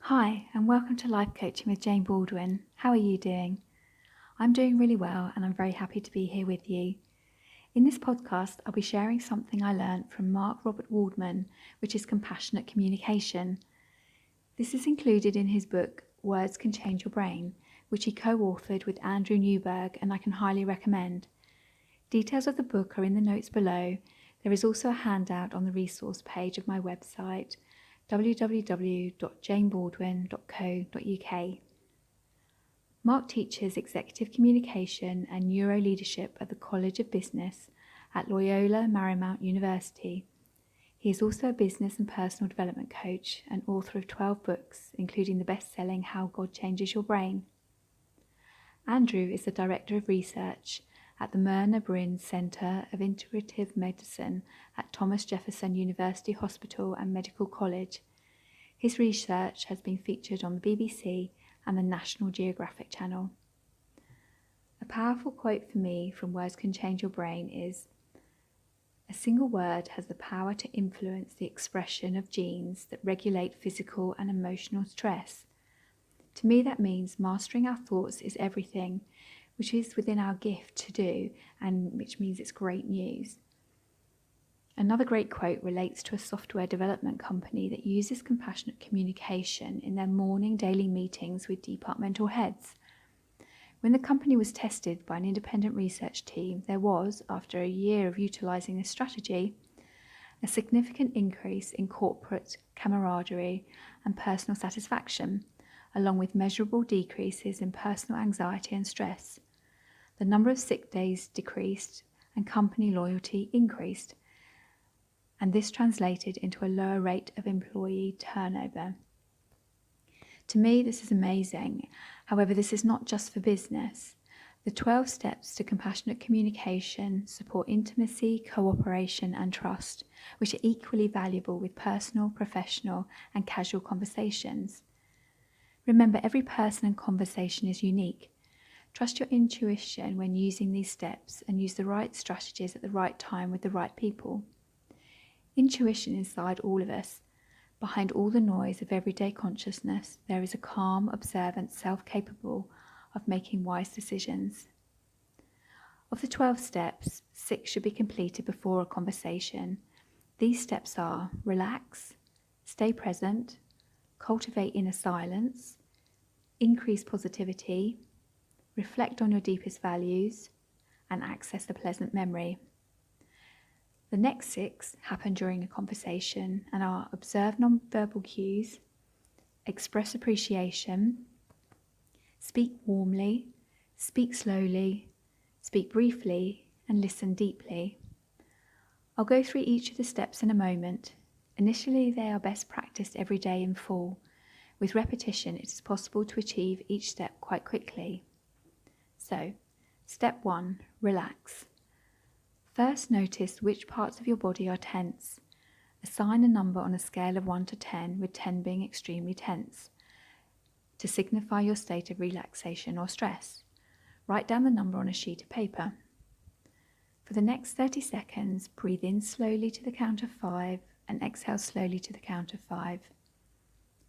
Hi, and welcome to Life Coaching with Jane Baldwin. How are you doing? I'm doing really well, and I'm very happy to be here with you. In this podcast, I'll be sharing something I learned from Mark Robert Waldman, which is compassionate communication. This is included in his book, Words Can Change Your Brain, which he co-authored with Andrew Newberg, and I can highly recommend. Details of the book are in the notes below. There is also a handout on the resource page of my website, www.janebaldwin.co.uk. Mark teaches executive communication and neuroleadership at the College of Business at Loyola Marymount University. He is also a business and personal development coach and author of 12 books, including the best-selling How God Changes Your Brain. Andrew is the Director of Research at the Myrna Bryn Centre of Integrative Medicine at Thomas Jefferson University Hospital and Medical College. His research has been featured on the BBC and the National Geographic Channel. A powerful quote for me from Words Can Change Your Brain is, "A single word has the power to influence the expression of genes that regulate physical and emotional stress." To me, that means mastering our thoughts is everything, which is within our gift to do, and which means it's great news. Another great quote relates to a software development company that uses compassionate communication in their morning daily meetings with departmental heads. When the company was tested by an independent research team, there was, after a year of utilising this strategy, a significant increase in corporate camaraderie and personal satisfaction, along with measurable decreases in personal anxiety and stress. The number of sick days decreased and company loyalty increased, and this translated into a lower rate of employee turnover. To me, this is amazing. However, this is not just for business. The 12 steps to compassionate communication support intimacy, cooperation, and trust, which are equally valuable with personal, professional, and casual conversations. Remember, every person and conversation is unique. Trust your intuition when using these steps and use the right strategies at the right time with the right people. Intuition inside all of us. Behind all the noise of everyday consciousness, there is a calm, observant self capable of making wise decisions. Of the 12 steps, 6 should be completed before a conversation. These steps are: relax, stay present, cultivate inner silence, increase positivity, reflect on your deepest values, and access a pleasant memory. The next 6 happen during a conversation and are: observe non-verbal cues, express appreciation, speak warmly, speak slowly, speak briefly, and listen deeply. I'll go through each of the steps in a moment. Initially, they are best practiced every day in full. With repetition, it is possible to achieve each step quite quickly. So, step 1, relax. First, notice which parts of your body are tense. Assign a number on a scale of 1 to 10, with 10 being extremely tense, to signify your state of relaxation or stress. Write down the number on a sheet of paper. For the next 30 seconds, breathe in slowly to the count of 5 and exhale slowly to the count of 5.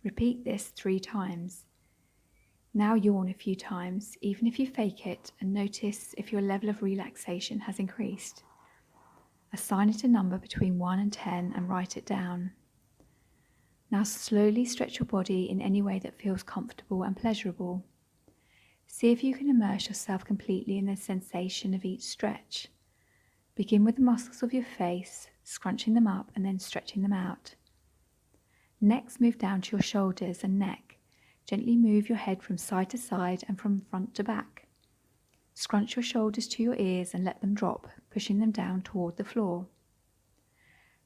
Repeat this 3 times. Now yawn a few times, even if you fake it, and notice if your level of relaxation has increased. Assign it a number between 1 and 10 and write it down. Now slowly stretch your body in any way that feels comfortable and pleasurable. See if you can immerse yourself completely in the sensation of each stretch. Begin with the muscles of your face, scrunching them up and then stretching them out. Next, move down to your shoulders and neck. Gently move your head from side to side and from front to back. Scrunch your shoulders to your ears and let them drop, pushing them down toward the floor.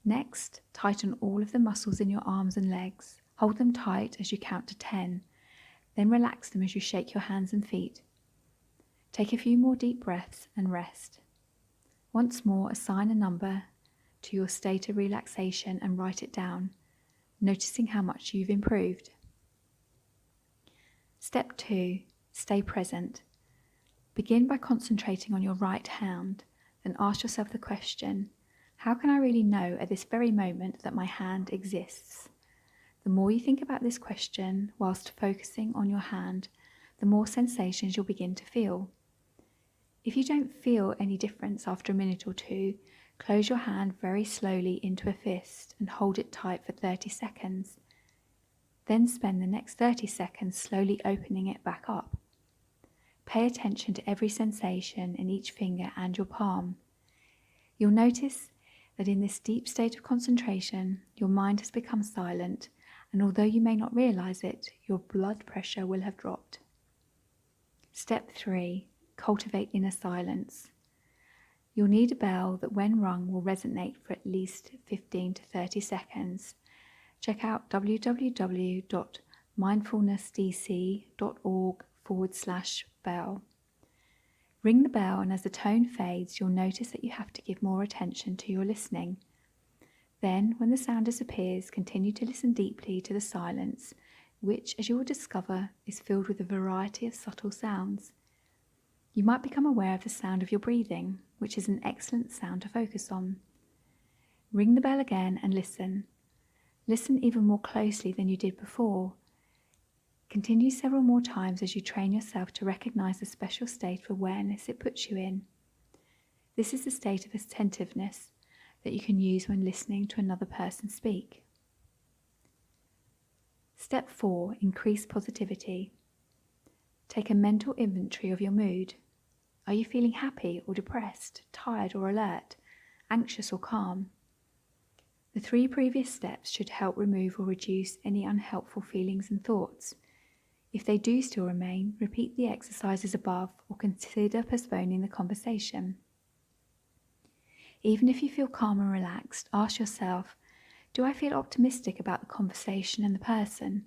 Next, tighten all of the muscles in your arms and legs. Hold them tight as you count to 10. Then relax them as you shake your hands and feet. Take a few more deep breaths and rest. Once more, assign a number to your state of relaxation and write it down, noticing how much you've improved. Step 2, stay present. Begin by concentrating on your right hand, then ask yourself the question, how can I really know at this very moment that my hand exists? The more you think about this question whilst focusing on your hand, the more sensations you'll begin to feel. If you don't feel any difference after a minute or two, close your hand very slowly into a fist and hold it tight for 30 seconds. Then spend the next 30 seconds slowly opening it back up. Pay attention to every sensation in each finger and your palm. You'll notice that in this deep state of concentration, your mind has become silent, and although you may not realize it, your blood pressure will have dropped. Step 3. Cultivate inner silence. You'll need a bell that when rung will resonate for at least 15 to 30 seconds. Check out www.mindfulnessdc.org/bell. Ring the bell, and as the tone fades, you'll notice that you have to give more attention to your listening. Then, when the sound disappears, continue to listen deeply to the silence, which, as you will discover, is filled with a variety of subtle sounds. You might become aware of the sound of your breathing, which is an excellent sound to focus on. Ring the bell again and listen. Listen even more closely than you did before. Continue several more times as you train yourself to recognize the special state of awareness it puts you in. This is the state of attentiveness that you can use when listening to another person speak. Step 4. Increase positivity. Take a mental inventory of your mood. Are you feeling happy or depressed, tired or alert, anxious or calm? The 3 previous steps should help remove or reduce any unhelpful feelings and thoughts. If they do still remain, repeat the exercises above or consider postponing the conversation. Even if you feel calm and relaxed, ask yourself, do I feel optimistic about the conversation and the person?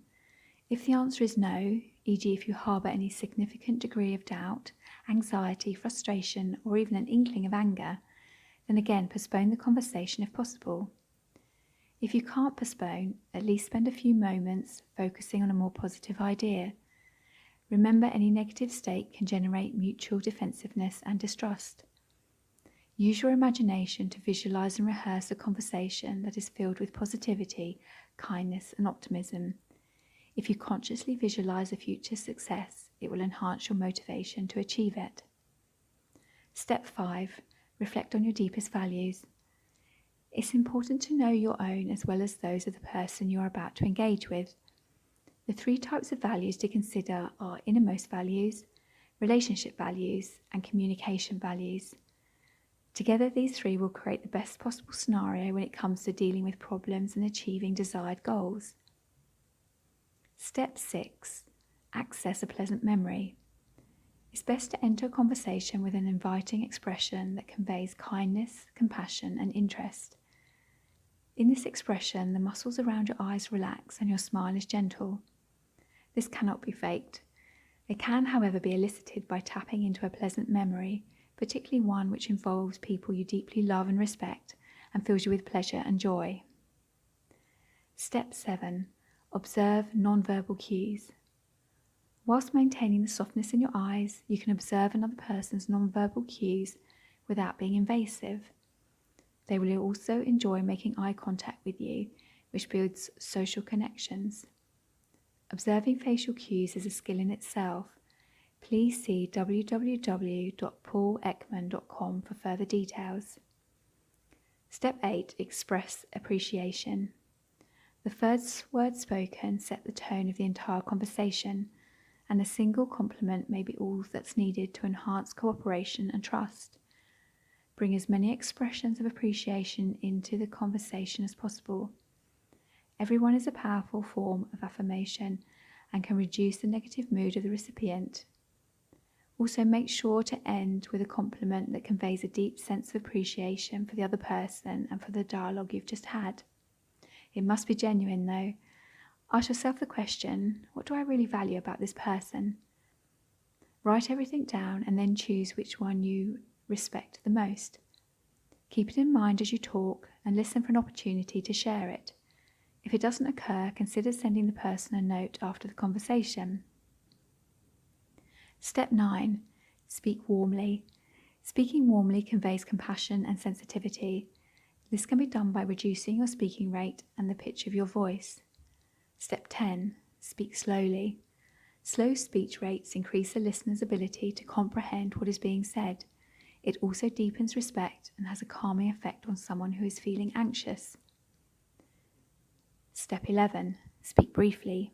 If the answer is no, e.g. if you harbour any significant degree of doubt, anxiety, frustration, or even an inkling of anger, then again postpone the conversation if possible. If you can't postpone, at least spend a few moments focusing on a more positive idea. Remember, any negative state can generate mutual defensiveness and distrust. Use your imagination to visualize and rehearse a conversation that is filled with positivity, kindness, and optimism. If you consciously visualize a future success, it will enhance your motivation to achieve it. Step 5. Reflect on your deepest values. It's important to know your own as well as those of the person you are about to engage with. The 3 types of values to consider are innermost values, relationship values, and communication values. Together, these 3 will create the best possible scenario when it comes to dealing with problems and achieving desired goals. Step 6. Access a pleasant memory. It's best to enter a conversation with an inviting expression that conveys kindness, compassion, and interest. In this expression, the muscles around your eyes relax and your smile is gentle. This cannot be faked. It can, however, be elicited by tapping into a pleasant memory, particularly one which involves people you deeply love and respect and fills you with pleasure and joy. Step 7. Observe non-verbal cues. Whilst maintaining the softness in your eyes, you can observe another person's non-verbal cues without being invasive. They will also enjoy making eye contact with you, which builds social connections. Observing facial cues is a skill in itself. Please see www.pauleckman.com for further details. Step 8. Express appreciation. The first words spoken set the tone of the entire conversation, and a single compliment may be all that's needed to enhance cooperation and trust. Bring as many expressions of appreciation into the conversation as possible. Everyone is a powerful form of affirmation and can reduce the negative mood of the recipient. Also, make sure to end with a compliment that conveys a deep sense of appreciation for the other person and for the dialogue you've just had. It must be genuine though. Ask yourself the question, what do I really value about this person? Write everything down and then choose which one you respect the most. Keep it in mind as you talk and listen for an opportunity to share it. If it doesn't occur, consider sending the person a note after the conversation. Step 9. Speak warmly. Speaking warmly conveys compassion and sensitivity. This can be done by reducing your speaking rate and the pitch of your voice. Step 10. Speak slowly. Slow speech rates increase the listener's ability to comprehend what is being said. It also deepens respect and has a calming effect on someone who is feeling anxious. Step 11. Speak briefly.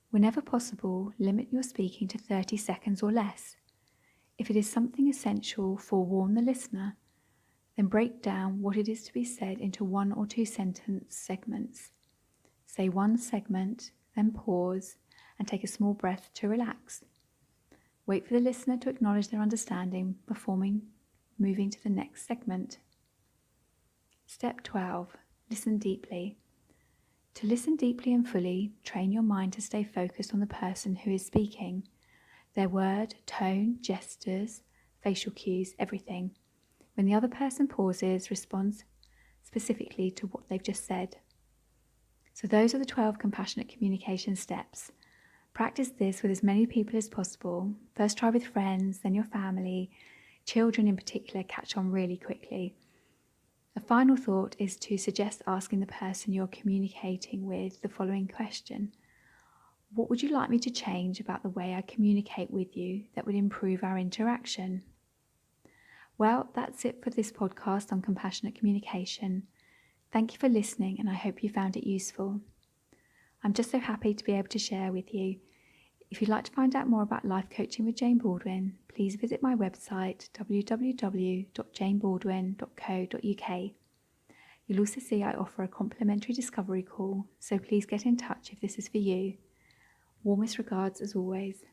Whenever possible, limit your speaking to 30 seconds or less. If it is something essential, forewarn the listener, then break down what it is to be said into 1 or 2 sentence segments. Say one segment, then pause and take a small breath to relax. Wait for the listener to acknowledge their understanding before moving to the next segment. Step 12. Listen deeply. To listen deeply and fully, train your mind to stay focused on the person who is speaking, their word, tone, gestures, facial cues, everything. When the other person pauses, respond specifically to what they've just said. So those are the 12 compassionate communication steps. Practice this with as many people as possible. First try with friends, then your family. Children in particular catch on really quickly. A final thought is to suggest asking the person you're communicating with the following question. What would you like me to change about the way I communicate with you that would improve our interaction? Well, that's it for this podcast on compassionate communication. Thank you for listening, and I hope you found it useful. I'm just so happy to be able to share with you. If you'd like to find out more about life coaching with Jane Baldwin, please visit my website www.janebaldwin.co.uk. You'll also see I offer a complimentary discovery call, so please get in touch if this is for you. Warmest regards as always.